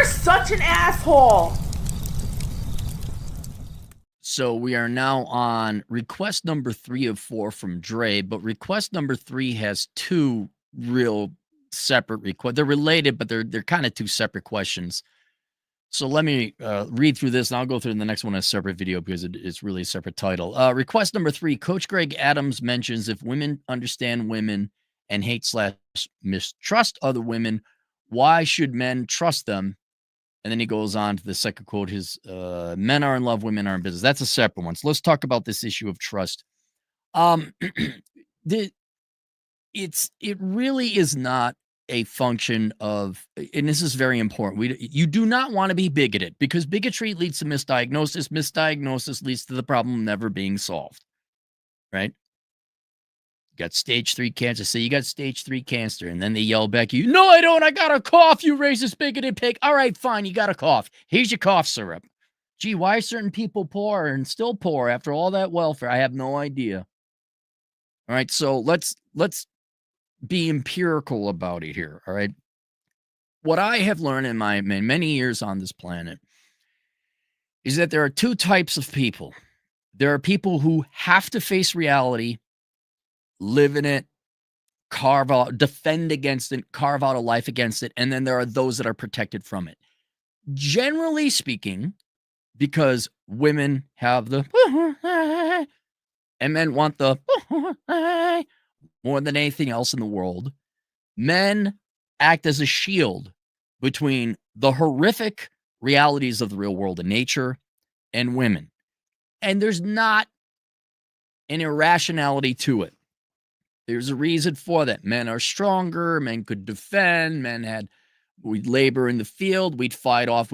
You're such an asshole. So we are now on request number 3 of 4 from Dre, but request number 3 has two real separate requests. They're related, but they're kind of two separate questions. So let me read through this, and I'll go through the next one in a separate video because it's really a separate title. Request number 3, Coach Greg Adams mentions if women understand women and hate/mistrust other women, why should men trust them? And then he goes on to the second quote, his men are in love, women are in business. That's a separate one. So let's talk about this issue of trust. It really is not a function of, and this is very important. You do not want to be bigoted because bigotry leads to misdiagnosis. Misdiagnosis leads to the problem never being solved. Right? You got stage 3 cancer. Say you got stage 3 cancer, and then they yell back at you, "No, I don't. I got a cough, you racist, bigoted pig." All right, fine. You got a cough. Here's your cough syrup. Gee, why are certain people poor and still poor after all that welfare? I have no idea. All right, so let's be empirical about it here. All right. What I have learned in my many years on this planet is that there are two types of people. There are people who have to face reality, live in it, defend against it, carve out a life against it. And then there are those that are protected from it. Generally speaking, because women have the and men want the more than anything else in the world, men act as a shield between the horrific realities of the real world and nature and women. And there's not an irrationality to it. There's a reason for that. Men are stronger. Men could defend. We'd labor in the field. We'd fight off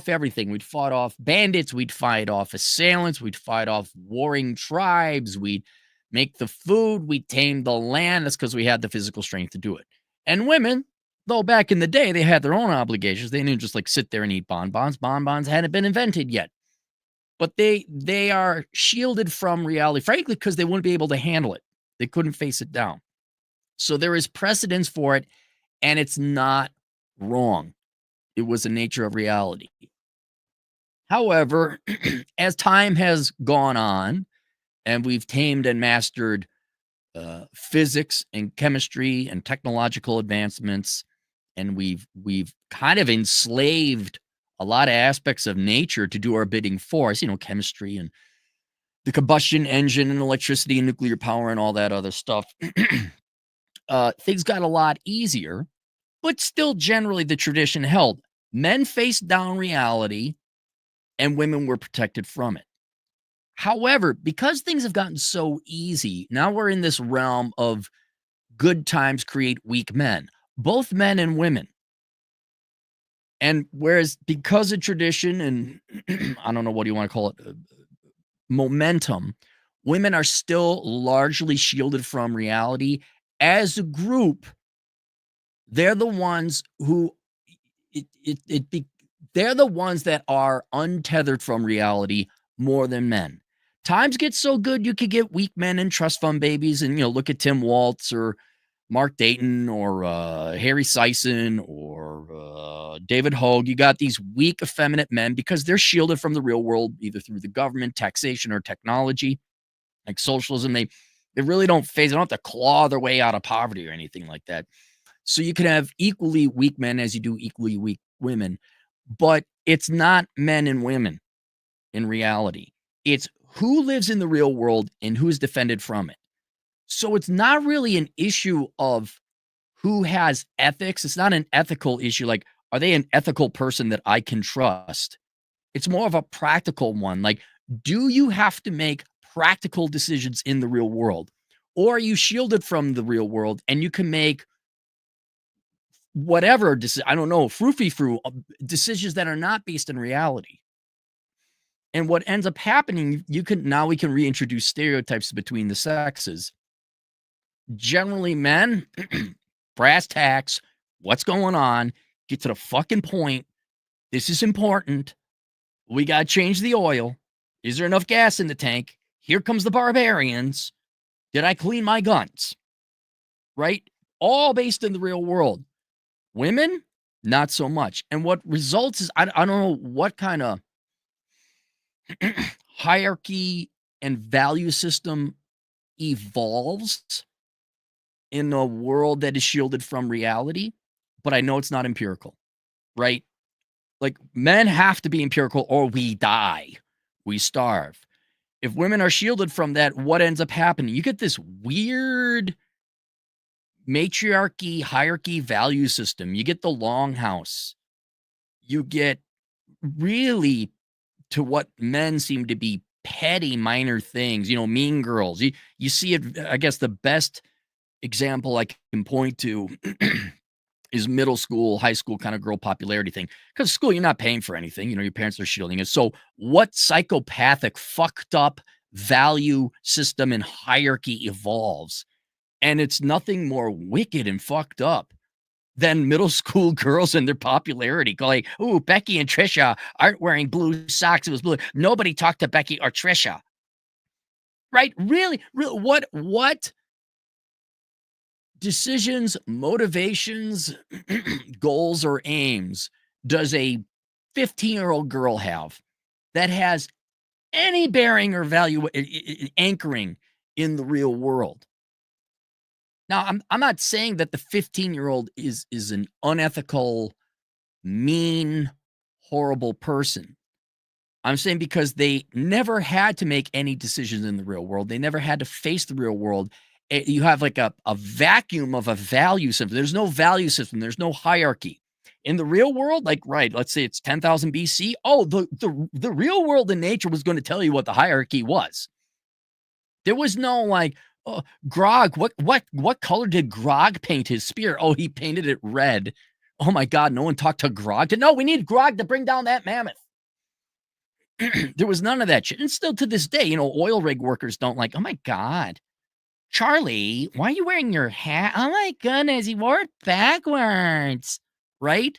everything. We'd fight off bandits. We'd fight off assailants. We'd fight off warring tribes. We'd make the food. We'd tame the land. That's because we had the physical strength to do it. And women, though back in the day, they had their own obligations. They didn't just like sit there and eat bonbons. Bonbons hadn't been invented yet. But they are shielded from reality, frankly, because they wouldn't be able to handle it. They couldn't face it down. So there is precedence for it, and it's not wrong. It was the nature of reality. However, as time has gone on, and we've tamed and mastered physics and chemistry and technological advancements, and we've kind of enslaved a lot of aspects of nature to do our bidding for us, chemistry and the combustion engine and electricity and nuclear power and all that other stuff. Things got a lot easier, but still generally the tradition held. Men faced down reality and women were protected from it. However, because things have gotten so easy, now we're in this realm of good times create weak men, both men and women. And whereas because of tradition and I don't know, what do you want to call it? Momentum, women are still largely shielded from reality. As a group, they're the ones who they're the ones that are untethered from reality more than men. Times get so good you could get weak men and trust fund babies, and look at Tim Waltz or Mark Dayton or Harry Sison or David Hogue. You got these weak, effeminate men because they're shielded from the real world, either through the government, taxation, or technology, like socialism. They really don't face, they don't have to claw their way out of poverty or anything like that. So you can have equally weak men as you do equally weak women, but it's not men and women in reality. It's who lives in the real world and who's defended from it. So it's not really an issue of who has ethics. It's not an ethical issue. Like, are they an ethical person that I can trust? It's more of a practical one. Like, do you have to make practical decisions in the real world? Or are you shielded from the real world and you can make whatever, I don't know, frou-fi-frou decisions that are not based in reality? And what ends up happening, we can reintroduce stereotypes between the sexes. Generally, men, brass tacks, what's going on? Get to the fucking point. This is important. We got to change the oil. Is there enough gas in the tank? Here comes the barbarians. Did I clean my guns? Right? All based in the real world. Women, Not so much. And what results is I don't know what kind of hierarchy and value system evolves in a world that is shielded from reality, but I know it's not empirical, right? Like men have to be empirical or we die. We starve. If women are shielded from that, what ends up happening? You get this weird matriarchy, hierarchy value system. You get the longhouse. You get really to what men seem to be petty minor things, mean girls. You see it, I guess the best example I can point to is middle school, high school kind of girl popularity thing. Because school, you're not paying for anything. Your parents are shielding it. So, what psychopathic, fucked up value system and hierarchy evolves? And it's nothing more wicked and fucked up than middle school girls and their popularity. Like, ooh, Becky and Trisha aren't wearing blue socks. It was blue. Nobody talked to Becky or Trisha. Right? Really? What decisions, motivations, goals, or aims does a 15-year-old girl have that has any bearing or value anchoring in the real world? Now, I'm not saying that the 15-year-old is an unethical, mean, horrible person. I'm saying because they never had to make any decisions in the real world. They never had to face the real world. You have like a vacuum of a value system. There's no value system. There's no hierarchy. In the real world, like, right, let's say it's 10,000 BC. Oh, the real world in nature was going to tell you what the hierarchy was. There was no like, oh, Grog, what color did Grog paint his spear? Oh, he painted it red. Oh my God, no one talked to Grog. No, we need Grog to bring down that mammoth. There was none of that shit. And still to this day, oil rig workers don't like, oh my God, Charlie, why are you wearing your hat? Oh my goodness, he wore it backwards. Right?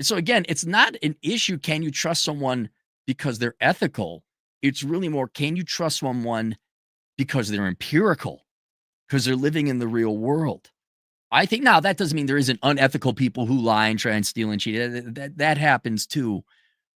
So again, it's not an issue. Can you trust someone because they're ethical? It's really more, can you trust someone because they're empirical, because they're living in the real world? I think now that doesn't mean there isn't unethical people who lie and try and steal and cheat. That happens too.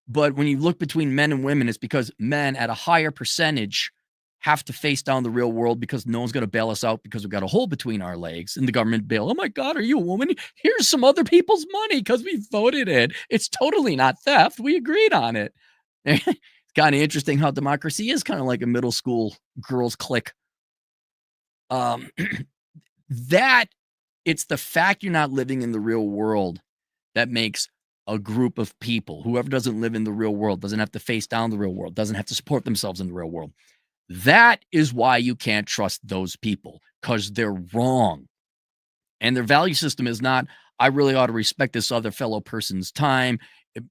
But when you look between men and women, it's because men at a higher percentage have to face down the real world because no one's going to bail us out because we've got a hole between our legs and the government bail. Oh my God, are you a woman? Here's some other people's money because we voted it. It's totally not theft. We agreed on it. It's kind of interesting how democracy is kind of like a middle school girls clique. That it's the fact you're not living in the real world that makes a group of people, whoever doesn't live in the real world, doesn't have to face down the real world, doesn't have to support themselves in the real world. That is why you can't trust those people, because they're wrong. And their value system is not, I really ought to respect this other fellow person's time,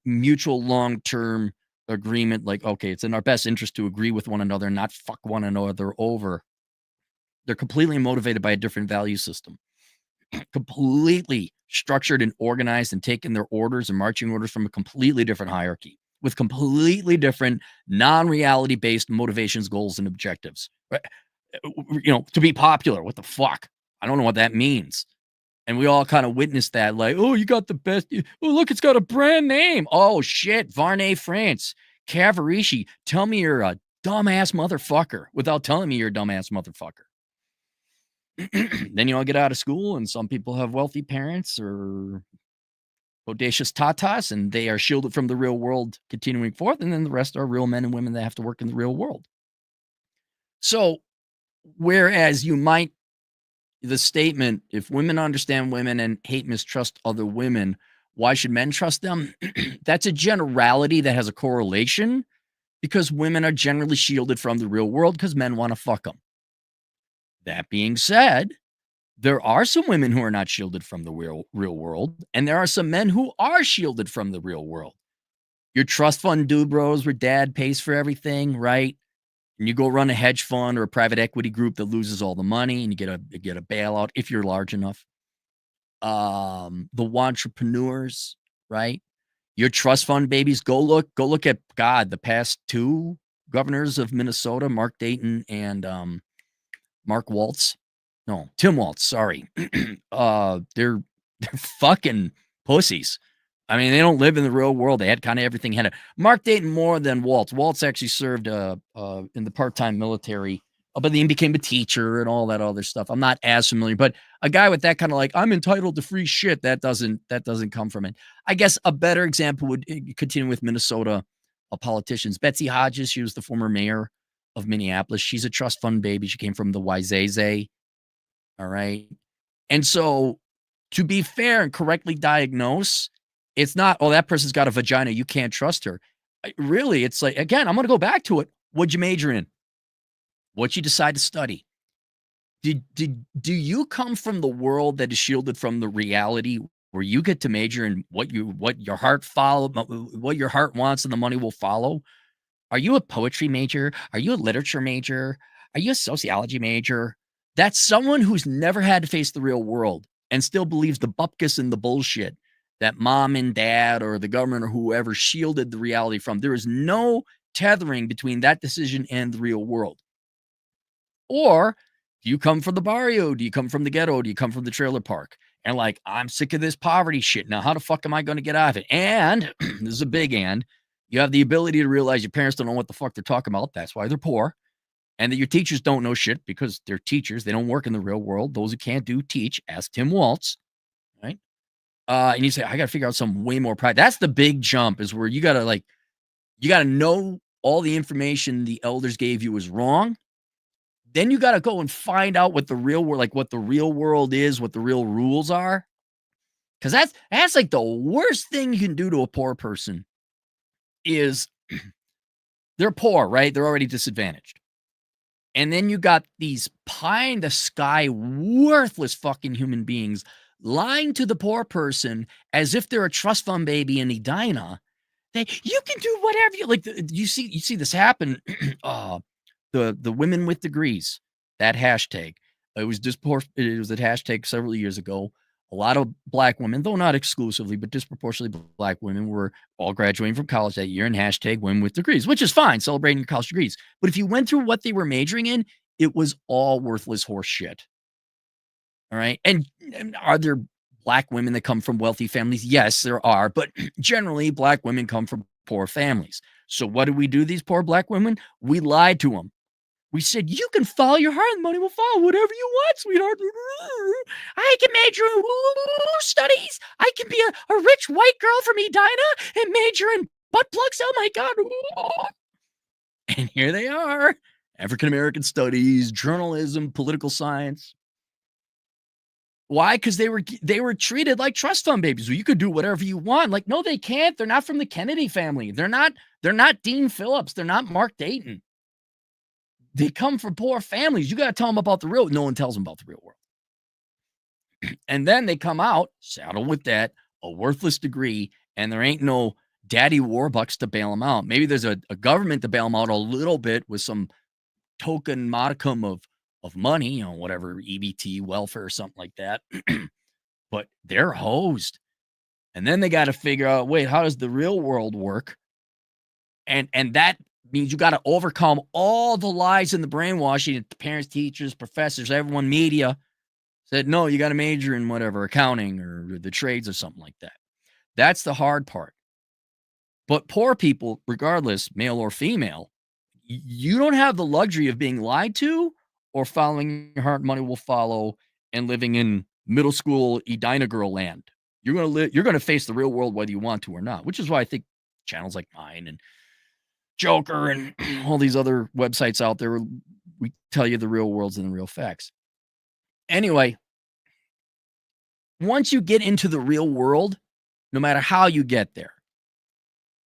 mutual long-term agreement, like, okay, it's in our best interest to agree with one another, not fuck one another over. They're completely motivated by a different value system. Completely structured and organized and taking their orders and marching orders from a completely different hierarchy with completely different non-reality based motivations, goals, and objectives. To be popular, what the fuck? I don't know what that means. And we all kind of witnessed that, like, oh, you got the best. Oh, look, it's got a brand name. Oh, shit. Varney, France. Cavarici. Tell me you're a dumbass motherfucker without telling me you're a dumbass motherfucker. Then you all get out of school, and some people have wealthy parents or audacious tatas, and they are shielded from the real world continuing forth. And then the rest are real men and women that have to work in the real world. So, whereas the statement, if women understand women and hate, mistrust other women, why should men trust them? That's a generality that has a correlation because women are generally shielded from the real world because men want to fuck them. That being said, there are some women who are not shielded from the real world, and there are some men who are shielded from the real world. Your trust fund dude bros where dad pays for everything, right? And you go run a hedge fund or a private equity group that loses all the money and you get a bailout if you're large enough. The entrepreneurs, right? Your trust fund babies, go look at God, the past two governors of Minnesota, Mark Dayton and Tim Waltz, sorry. They're fucking pussies. I mean, they don't live in the real world. They had kind of everything handed. Mark Dayton more than Waltz. Waltz actually served in the part-time military, but then became a teacher and all that other stuff. I'm not as familiar, but a guy with that kind of like, I'm entitled to free shit, that doesn't come from it. I guess a better example would continue with Minnesota politicians. Betsy Hodges, she was the former mayor of Minneapolis. She's a trust fund baby. She came from the Wayzata. All right. And so, to be fair and correctly diagnose, it's not, oh, that person's got a vagina, you can't trust her. Really, it's like, again, I'm going to go back to it. What'd you major in? What'd you decide to study? Do you come from the world that is shielded from the reality where you get to major in what your heart what your heart wants and the money will follow? Are you a poetry major? Are you a literature major? Are you a sociology major? That's someone who's never had to face the real world and still believes the bupkis and the bullshit that mom and dad or the government or whoever shielded the reality from. There is no tethering between that decision and the real world. Or do you come from the barrio? Do you come from the ghetto? Do you come from the trailer park? And like, I'm sick of this poverty shit. Now, how the fuck am I going to get out of it? And this is a big and. You have the ability to realize your parents don't know what the fuck they're talking about. That's why they're poor. And that your teachers don't know shit because they're teachers. They don't work in the real world. Those who can't do, teach. Ask Tim Waltz. Right? And you say, I got to figure out some way more pride. That's the big jump, is where you got to know all the information the elders gave you is wrong. Then you got to go and find out what the real world, like what the real world is, what the real rules are. Because that's like the worst thing you can do to a poor person is they're poor, right? They're already disadvantaged. And then you got these pie in the sky, worthless fucking human beings lying to the poor person as if they're a trust fund baby in Edina. You can do whatever you like. You see this happen. The women with degrees, that hashtag. It was a hashtag several years ago. A lot of black women, though not exclusively, but disproportionately black women, were all graduating from college that year, and hashtag women with degrees, which is fine, celebrating your college degrees. But if you went through what they were majoring in, it was all worthless horse shit. All right. And are there black women that come from wealthy families? Yes, there are. But generally, black women come from poor families. So what do we do, these poor black women? We lied to them. We said, you can follow your heart and money will follow whatever you want, sweetheart. I can major in studies. I can be a rich white girl from Edina and major in butt plugs. Oh my God. And here they are. African-American studies, journalism, political science. Why? Because they were treated like trust fund babies. Well, you could do whatever you want. Like, no, they can't. They're not from the Kennedy family. They're not Dean Phillips. They're not Mark Dayton. They come from poor families. You got to tell them about the real. No one tells them about the real world. And then they come out, saddled with debt, a worthless degree, and there ain't no daddy Warbucks to bail them out. Maybe there's a government to bail them out a little bit with some token modicum of money, whatever, EBT, welfare, or something like that. But they're hosed. And then they got to figure out, wait, how does the real world work? And that means you got to overcome all the lies and the brainwashing that the parents, teachers, professors, everyone, media said, no, you got to major in whatever, accounting or the trades or something like that. That's the hard part. But poor people, regardless, male or female, you don't have the luxury of being lied to or following your heart, money will follow, and living in middle school Edina girl land. You're going to face the real world whether you want to or not, which is why I think channels like mine and Joker and all these other websites out there, we tell you the real worlds and the real facts. Anyway, once you get into the real world, no matter how you get there,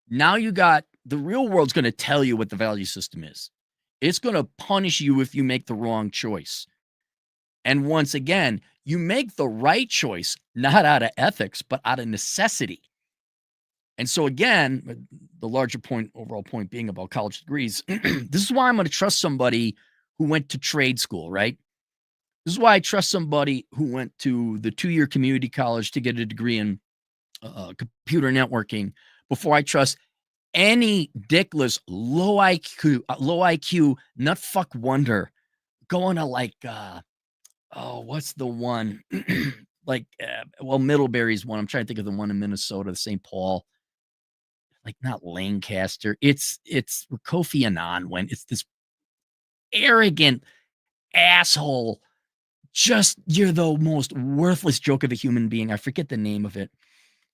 now you got the real world's going to tell you what the value system is. It's going to punish you if you make the wrong choice. And once again, you make the right choice, not out of ethics, but out of necessity. And so again, the larger point, overall point being about college degrees, this is why I'm going to trust somebody who went to trade school, right? This is why I trust somebody who went to the 2-year community college to get a degree in computer networking before I trust any dickless low IQ, nut fuck wonder going to like, what's the one? like, well, Middlebury's one. I'm trying to think of the one in Minnesota, the St. Paul, like not Lancaster. It's where Kofi Annan went. It's this arrogant asshole. Just you're the most worthless joke of a human being. I forget the name of it.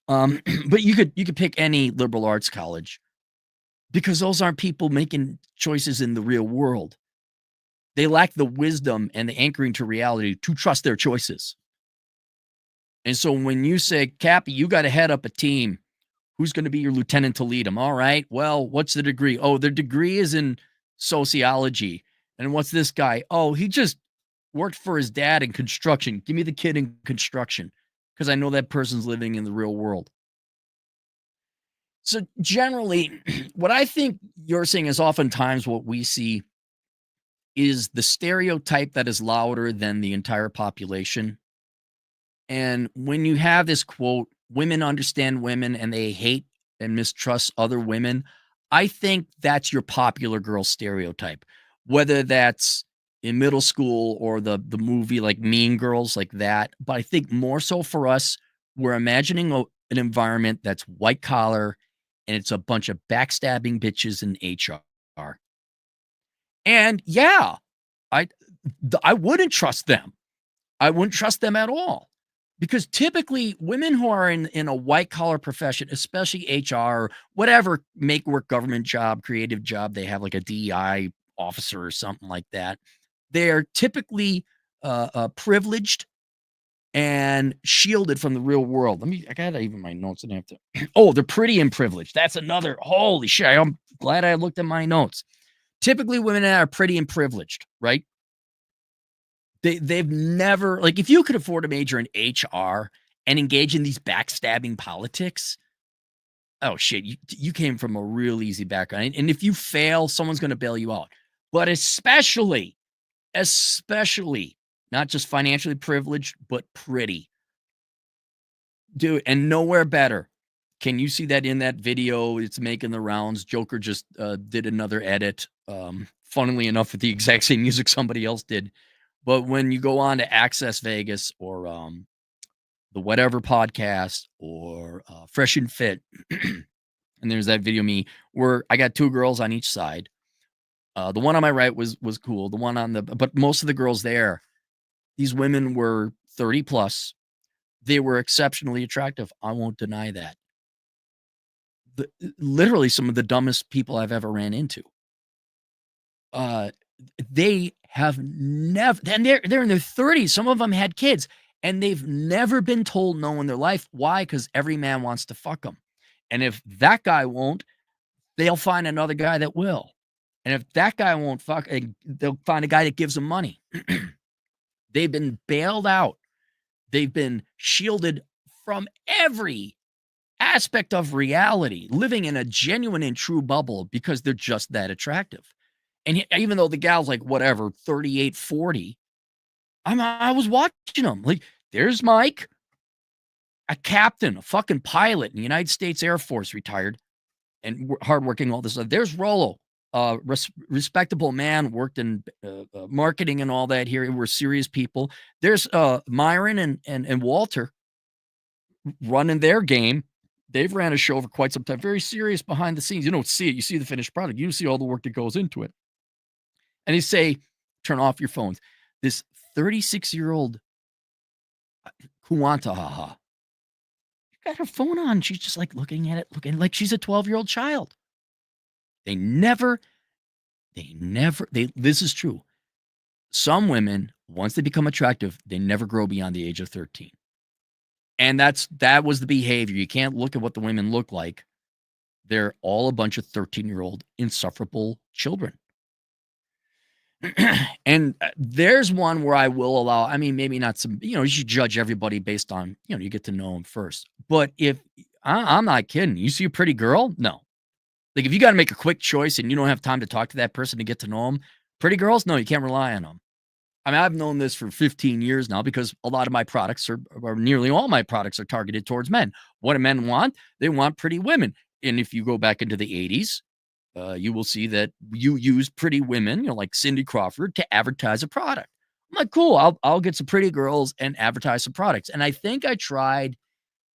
But you could pick any liberal arts college because those aren't people making choices in the real world. They lack the wisdom and the anchoring to reality to trust their choices. And so when you say, Cappy, you got to head up a team, who's going to be your lieutenant to lead them? All right. Well, what's the degree? Oh, their degree is in sociology. And what's this guy? Oh, he just worked for his dad in construction. Give me the kid in construction because I know that person's living in the real world. So generally, what I think you're saying is oftentimes what we see is the stereotype that is louder than the entire population. And when you have this quote, women understand women and they hate and mistrust other women, I think that's your popular girl stereotype, whether that's in middle school or the movie like Mean Girls, like that. But I think more so for us, we're imagining an environment that's white collar and it's a bunch of backstabbing bitches in HR. And yeah, I I wouldn't trust them. I wouldn't trust them at all. Because typically women who are in a white collar profession, especially HR, whatever make work government job, creative job, they have like a DEI officer or something like that. They're typically privileged and shielded from the real world. I got even my notes and I have to. Oh, they're pretty and privileged. That's another. Holy shit! I'm glad I looked at my notes. Typically, women are pretty and privileged, right? They've never like if you could afford to major in HR and engage in these backstabbing politics, oh shit, you came from a real easy background. And if you fail, someone's going to bail you out. But especially not just financially privileged, but pretty. Dude, and nowhere better. Can you see that in that video? It's making the rounds. Joker just did another edit. Funnily enough, with the exact same music somebody else did. But when you go on to Access Vegas or the Whatever podcast or Fresh and Fit, and there's that video of me where I got two girls on each side. The one on my right was cool. The one on but most of the girls there, these women were 30 plus. They were exceptionally attractive. I won't deny that. Literally some of the dumbest people I've ever ran into. They have never, and they're in their 30s. Some of them had kids, and they've never been told no in their life. Why? Because every man wants to fuck them. And if that guy won't, they'll find another guy that will. And if that guy won't fuck, they'll find a guy that gives them money. They've been bailed out. They've been shielded from every aspect of reality, living in a genuine and true bubble because they're just that attractive. And even though the gal's like, whatever, 38, 40, I was watching them. Like, there's Mike, a captain, a fucking pilot in the United States Air Force, retired and hardworking, all this stuff. There's Rollo, respectable man, worked in marketing and all that here. We're serious people. There's Myron and Walter running their game. They've ran a show for quite some time. Very serious behind the scenes. You don't see it. You see the finished product. You see all the work that goes into it. And they say, turn off your phones. This 36-year-old Kuantahaha got her phone on. She's just like looking at it, looking like she's a 12-year-old child. This is true. Some women, once they become attractive, they never grow beyond the age of 13. And that was the behavior. You can't look at what the women look like. They're all a bunch of 13-year-old insufferable children. And there's one where I will allow, I mean, maybe not some, you should judge everybody based on, you get to know them first. But if I'm not kidding, you see a pretty girl? No. Like if you got to make a quick choice and you don't have time to talk to that person to get to know them, pretty girls, no, you can't rely on them. I mean, I've known this for 15 years now because a lot of my products or nearly all my products are targeted towards men. What do men want? They want pretty women. And if you go back into the 80s, you will see that you use pretty women, like Cindy Crawford, to advertise a product. I'm like, cool. I'll get some pretty girls and advertise some products. And I think I tried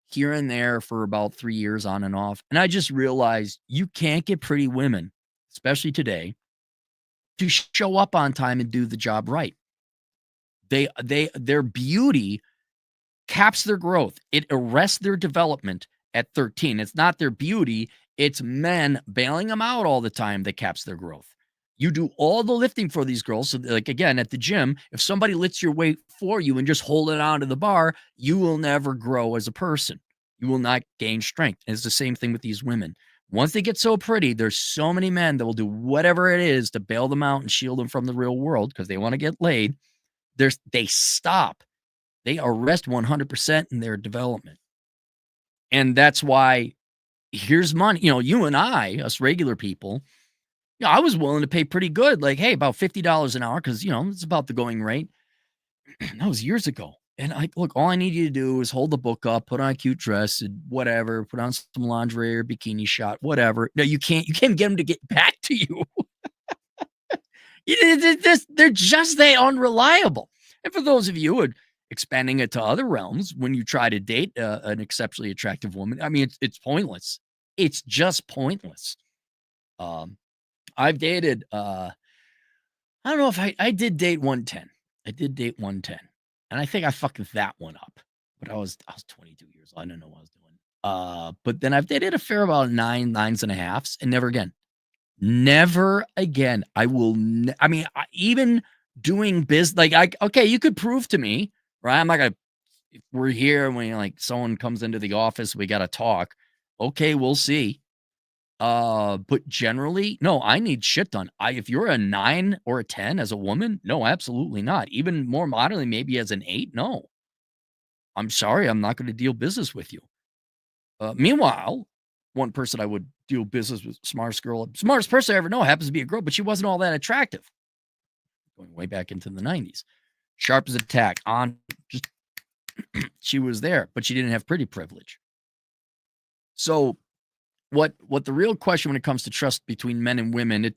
here and there for about 3 years on and off. And I just realized you can't get pretty women, especially today, to show up on time and do the job right. Their beauty caps their growth. It arrests their development at 13. It's not their beauty, it's men bailing them out all the time that caps their growth. You do all the lifting for these girls. So, like again, at the gym, if somebody lifts your weight for you and just hold it onto the bar, you will never grow as a person. You will not gain strength. And it's the same thing with these women. Once they get so pretty, there's so many men that will do whatever it is to bail them out and shield them from the real world because they want to get laid. They stop. They arrest 100% in their development. And that's why here's money. You and I, us regular people, I was willing to pay pretty good, like, hey, about $50 an hour, because it's about the going rate. That was years ago. And look, all I need you to do is hold the book up, put on a cute dress, and whatever, put on some lingerie or bikini shot, whatever. No, you can't get them to get back to you. They're just that unreliable. And for those of you who are expanding it to other realms, when you try to date an exceptionally attractive woman, I mean, it's pointless. It's just pointless. I've dated, I don't know if I did date 110. I did date 110. And I think I fucked that one up. But I was 22 years old. I didn't know what I was doing. But then I've dated a fair about nines and a halves, and never again. Never again. I will. Even doing business, okay, you could prove to me, right? I'm not gonna. If we're here when someone comes into the office, we got to talk. Okay, we'll see. But generally, no, I need shit done. If you're a 9 or a 10 as a woman, no, absolutely not. Even more modernly, maybe as an 8, no. I'm sorry, I'm not going to deal business with you. Meanwhile, one person I would do business with, smartest person I ever know, happens to be a girl, but she wasn't all that attractive. Going way back into the 90s. Sharp as a tack, just she was there, but she didn't have pretty privilege. So what the real question when it comes to trust between men and women,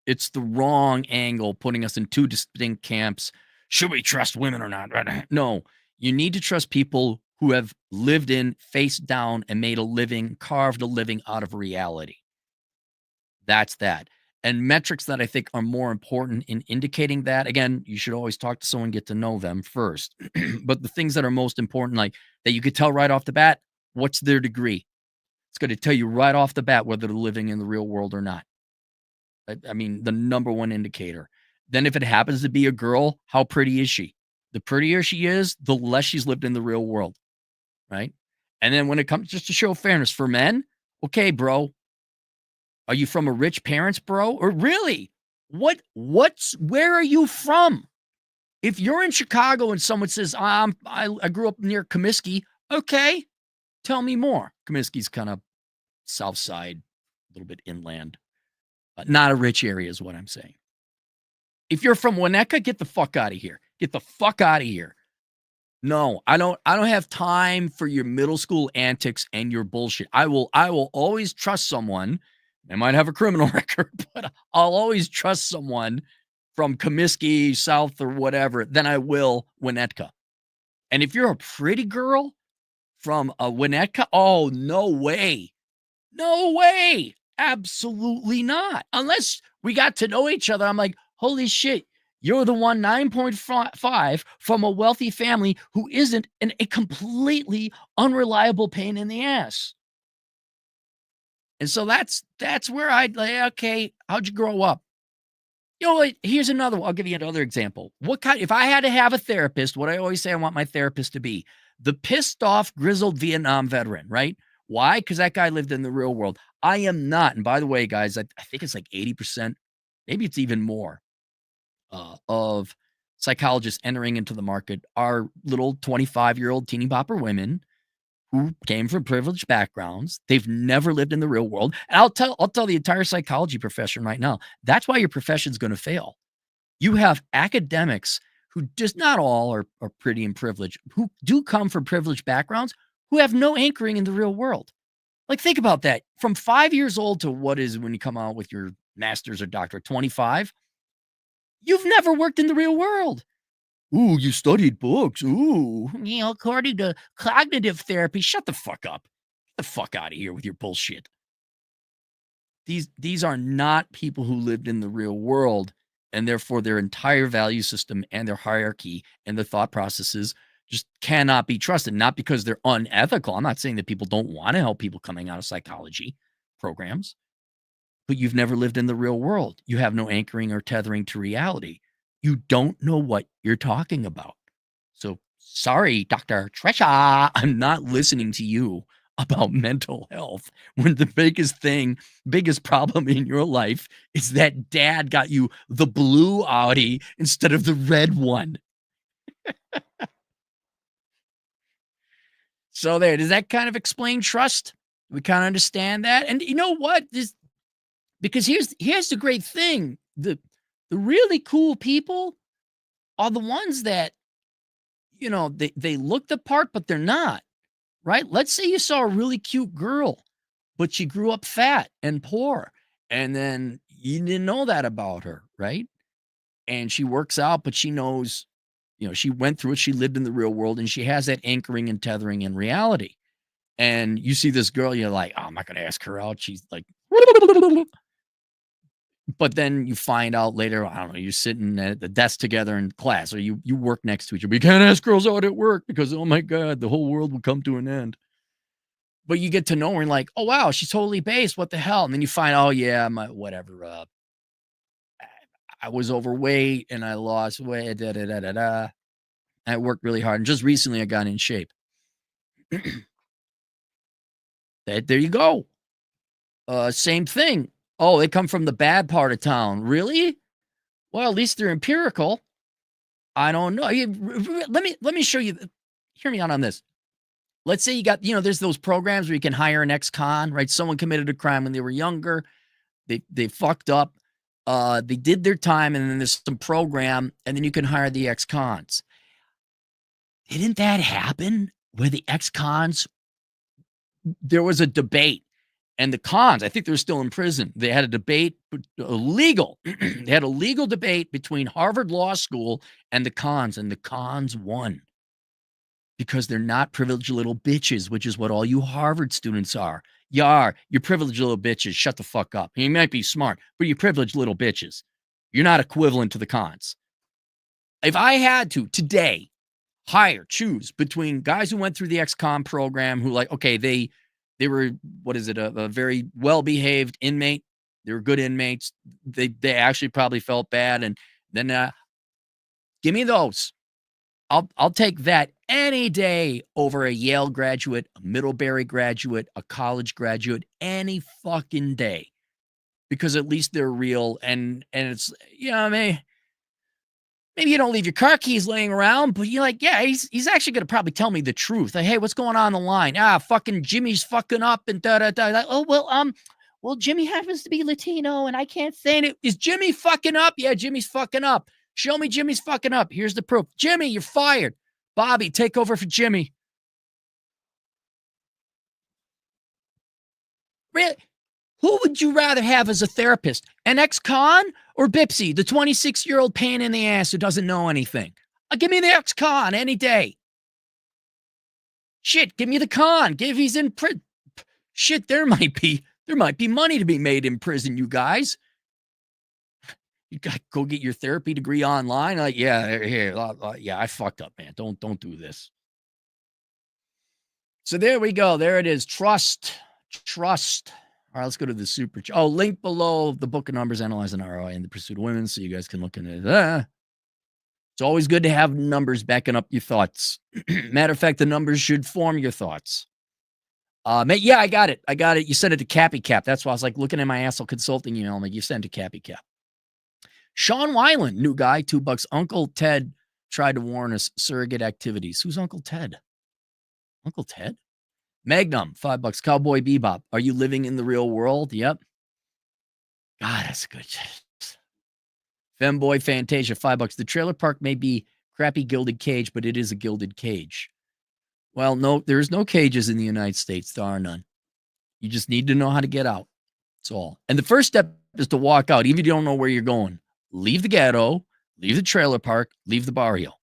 it's the wrong angle, putting us in two distinct camps. Should we trust women or not? No, you need to trust people who have lived in, face down, and made a living, carved a living out of reality. That's that. And metrics that I think are more important in indicating that, again, you should always talk to someone, get to know them first. But the things that are most important, like that you could tell right off the bat, what's their degree? It's going to tell you right off the bat whether they're living in the real world or not. I mean, the number one indicator. Then if it happens to be a girl, how pretty is she? The prettier she is, the less she's lived in the real world, right? And then when it comes just to show fairness for men, okay, bro, are you from a rich parents, bro? Or really, where are you from? If you're in Chicago and someone says, I grew up near Comiskey, okay, tell me more. Comiskey's kind of south side, a little bit inland. Not a rich area is what I'm saying. If you're from Winnetka, get the fuck out of here. Get the fuck out of here. No, I don't have time for your middle school antics and your bullshit. I will always trust someone. They might have a criminal record, but I'll always trust someone from Comiskey, South, or whatever than I will Winnetka. And if you're a pretty girl from a Winnetka, oh, no way. No way. Absolutely not. Unless we got to know each other. I'm like, holy shit, you're the one 9.5 from a wealthy family who isn't a completely unreliable pain in the ass. And so that's where I'd like, okay, how'd you grow up? Here's another one. I'll give you another example. If I had to have a therapist, what I always say I want my therapist to be, the pissed off, grizzled Vietnam veteran, right? Why? Because that guy lived in the real world. I am not. And by the way, guys, I think it's like 80%, maybe it's even more, of psychologists entering into the market are little 25-year-old teeny bopper women who came from privileged backgrounds. They've never lived in the real world. And I'll tell the entire psychology profession right now, that's why your profession's going to fail. You have academics who just not all are pretty and privileged, who do come from privileged backgrounds, who have no anchoring in the real world. Like, think about that. From 5 years old to what is when you come out with your master's or doctorate, 25. You've never worked in the real world. Ooh, you studied books. Ooh, according to cognitive therapy. Shut the fuck up. Get the fuck out of here with your bullshit. These are not people who lived in the real world, and therefore their entire value system and their hierarchy and the thought processes just cannot be trusted. Not because they're unethical. I'm not saying that people don't want to help people coming out of psychology programs, but you've never lived in the real world. You have no anchoring or tethering to reality. You don't know what you're talking about. So sorry, Dr. Trisha, I'm not listening to you about mental health when the biggest problem in your life is that dad got you the blue Audi instead of the red one. So there, does that kind of explain trust? We kind of understand that. And you know what? Because here's the great thing. The really cool people are the ones that, they look the part, but they're not, right? Let's say you saw a really cute girl, but she grew up fat and poor, and then you didn't know that about her, right? And she works out, but she knows, she went through it, she lived in the real world, and she has that anchoring and tethering in reality. And you see this girl, you're like, "Oh, I'm not gonna ask her out." She's like, but then you find out later, I don't know, you're sitting at the desk together in class, or you work next to each other. You can't ask girls out at work because, oh my God, the whole world will come to an end. But you get to know her and like, oh wow, she's totally based. What the hell? And then you find, oh yeah, my whatever. I was overweight and I lost weight. Da, da, da, da, da. I worked really hard, and just recently I got in shape. There you go. Same thing. Oh, they come from the bad part of town. Really? Well, at least they're empirical. I don't know. Let me show you. Hear me out on this. Let's say you got, there's those programs where you can hire an ex-con, right? Someone committed a crime when they were younger. They fucked up. They did their time, and then there's some program, and then you can hire the ex-cons. Didn't that happen where the ex-cons, there was a debate, and the cons, I think they're still in prison. They had a debate, they had a legal debate between Harvard Law School and the cons won. Because they're not privileged little bitches, which is what all you Harvard students are. You're privileged little bitches. Shut the fuck up. You might be smart, but you're privileged little bitches. You're not equivalent to the cons. If I had to today choose between guys who went through the ex-con program who okay, they were, what is it, a very well-behaved inmate. They were good inmates. They actually probably felt bad. And then give me those. I'll take that any day over a Yale graduate, a Middlebury graduate, a college graduate, any fucking day, because at least they're real. And it's, maybe you don't leave your car keys laying around, but you're like, yeah, he's actually going to probably tell me the truth. Like, hey, what's going on the line? Fucking Jimmy's fucking up and da da da. Like, oh well, Jimmy happens to be Latino and I can't say it. Is Jimmy fucking up? Yeah, Jimmy's fucking up. Show me Jimmy's fucking up. Here's the proof. Jimmy, you're fired. Bobby, take over for Jimmy. Really? Who would you rather have as a therapist? An ex-con or Bipsy, the 26-year-old pain in the ass who doesn't know anything? Give me the ex-con any day. Shit, give me the con. He's in prison. Shit, there might be money to be made in prison, you guys. You got to go get your therapy degree online. Like, yeah, here, yeah, I fucked up, man. Don't do this. So there we go. There it is. Trust. All right, let's go to the super. Link below the book of numbers, analyzing ROI in the pursuit of women, so you guys can look into that. It's always good to have numbers backing up your thoughts. Matter of fact, the numbers should form your thoughts. Yeah, I got it. You sent it to Cappy Cap. That's why I was like looking at my asshole consulting email. I'm like, you sent it to Cappy Cap. Sean Weiland, new guy, $2. Uncle Ted tried to warn us surrogate activities. Who's Uncle Ted? Uncle Ted? Magnum, $5. Cowboy Bebop. Are you living in the real world? Yep. God, that's good. Femboy Fantasia, $5. The trailer park may be crappy gilded cage, but it is a gilded cage. Well, no, there's no cages in the United States. There are none. You just need to know how to get out. That's all. And the first step is to walk out, even if you don't know where you're going. Leave the ghetto, leave the trailer park, leave the barrio.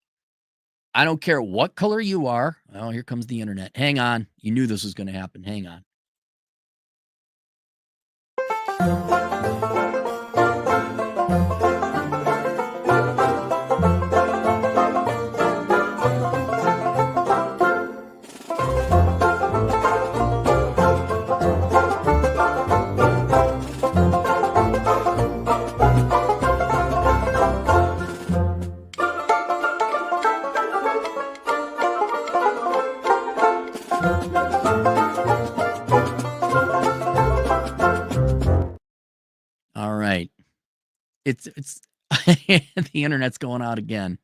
I don't care what color you are. Oh, here comes the internet. Hang on. You knew this was going to happen. Hang on. All right. It's the internet's going out again.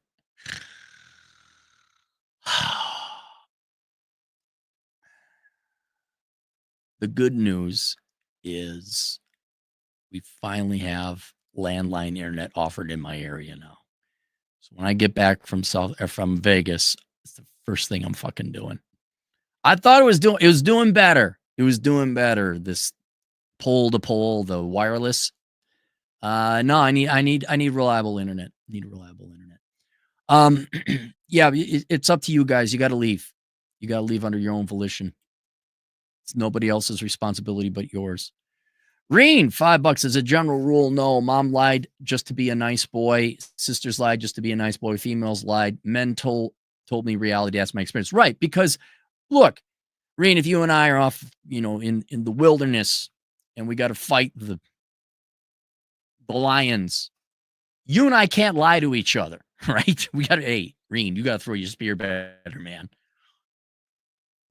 The good news is we finally have landline internet offered in my area now. So when I get back from Vegas, it's the first thing I'm fucking doing. I thought it was doing better. It was doing better. This pole to pole, the wireless. No, I need reliable internet. Yeah, it's up to you guys. You got to leave. You got to leave under your own volition. It's nobody else's responsibility but yours. Reen, $5 as a general rule. No, mom lied just to be a nice boy. Sisters lied just to be a nice boy. Females lied. Men told me reality. That's my experience. Right. Because look, Reen, if you and I are off, in the wilderness and we got to fight the lions, you and I can't lie to each other. Right. We got to, hey, Reen, you got to throw your spear better, man.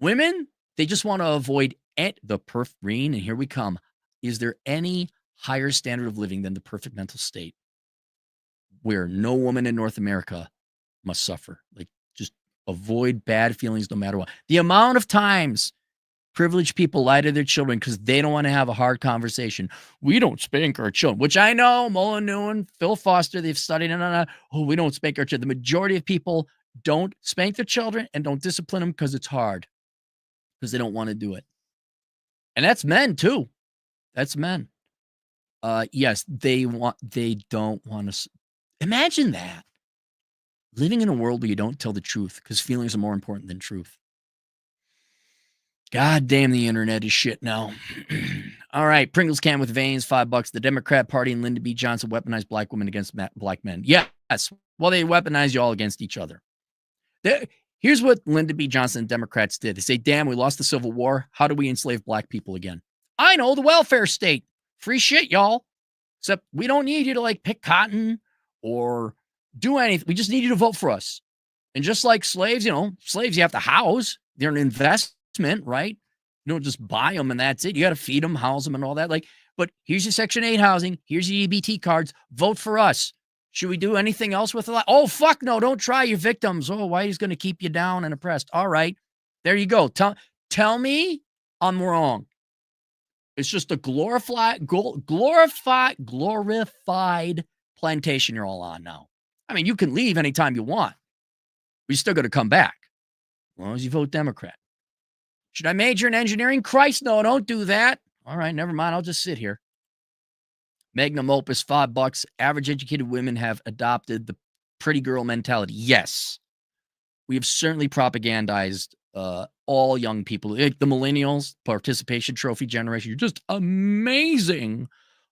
Women, they just want to avoid the perfect Reen. And here we come. Is there any higher standard of living than the perfect mental state where no woman in North America must suffer? Like, just avoid bad feelings no matter what. The amount of times privileged people lie to their children because they don't want to have a hard conversation. We don't spank our children, which I know Mullen Newen, Phil Foster, they've studied it. Oh, we don't spank our children. The majority of people don't spank their children and don't discipline them because it's hard, because they don't want to do it. And that's men too. That's men. Yes, they don't want to. Imagine that. Living in a world where you don't tell the truth because feelings are more important than truth. God damn, the internet is shit now. All right, Pringles can with veins, $5. The Democrat Party and Lyndon B. Johnson weaponized black women against black men. Yes. Well, they weaponized you all against each other. Here's what Lyndon B. Johnson and Democrats did. They say, damn, we lost the Civil War. How do we enslave black people again? I know, the welfare state. Free shit, y'all. Except we don't need you to pick cotton or do anything. We just need you to vote for us. And just like slaves, slaves you have to house. They're an investment, right? You don't just buy them and that's it. You got to feed them, house them and all that. But here's your Section 8 housing. Here's your EBT cards. Vote for us. Should we do anything else with it? Oh, fuck no. Don't try your victims. Oh, Whitey's going to keep you down and oppressed. All right. There you go. Tell me I'm wrong. It's just a glorified plantation you're all on now. I mean, you can leave anytime you want. We still got to come back as long as you vote Democrat. Should I major in engineering? Christ, no, don't do that. All right, never mind. I'll just sit here. Magnum opus, $5. Average educated women have adopted the pretty girl mentality. Yes. We have certainly propagandized all young people, like the millennials, participation trophy generation. You're just amazing.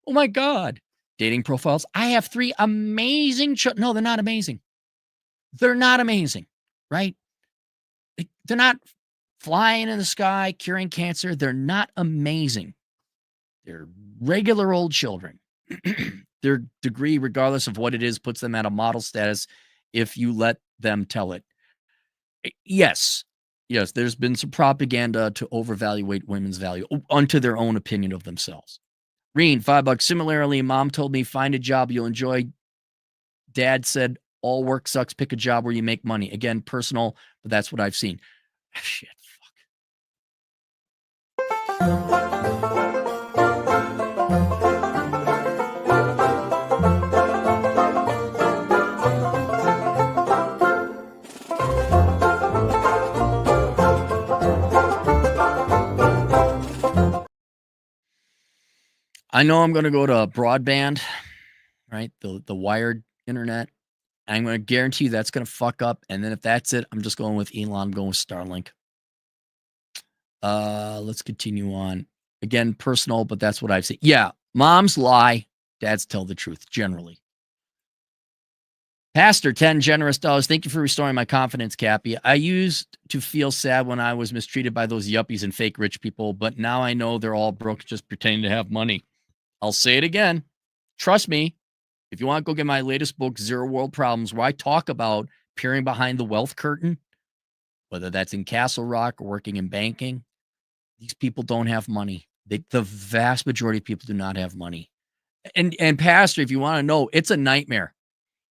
Oh my God. Dating profiles. I have 3 amazing children. No, they're not amazing. They're not amazing, right? They're not flying in the sky, curing cancer. They're not amazing. They're regular old children. Their degree, regardless of what it is, puts them at a model status if you let them tell it. Yes, there's been some propaganda to overvaluate women's value unto their own opinion of themselves. Reen, $5. Similarly, mom told me, find a job you'll enjoy. Dad said, all work sucks. Pick a job where you make money. Again, personal, but that's what I've seen. Shit, fuck. I know I'm going to go to broadband, right? The wired internet. I'm going to guarantee you that's going to fuck up. And then if that's it, I'm just going with Elon. I'm going with Starlink. Let's continue on. Again, personal, but that's what I've seen. Yeah, moms lie, dads tell the truth generally. Pastor, 10 generous dollars. Thank you for restoring my confidence, Cappy. I used to feel sad when I was mistreated by those yuppies and fake rich people, but now I know they're all broke just pretending to have money. I'll say it again. Trust me, if you want to go get my latest book, Zero World Problems, where I talk about peering behind the wealth curtain, whether that's in Castle Rock or working in banking, these people don't have money. The vast majority of people do not have money. And Pastor, if you want to know, it's a nightmare.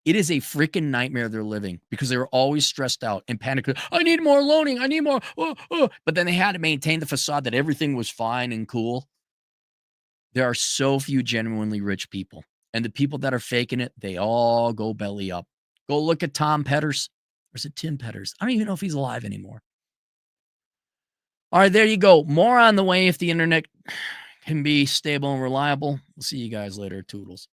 It is a freaking nightmare they're living because they're always stressed out and panicked. I need more loaning. I need more. But then they had to maintain the facade that everything was fine and cool. There are so few genuinely rich people. And the people that are faking it, they all go belly up. Go look at Tom Petters. Or is it Tim Petters? I don't even know if he's alive anymore. All right, there you go. More on the way if the internet can be stable and reliable. We'll see you guys later. Toodles.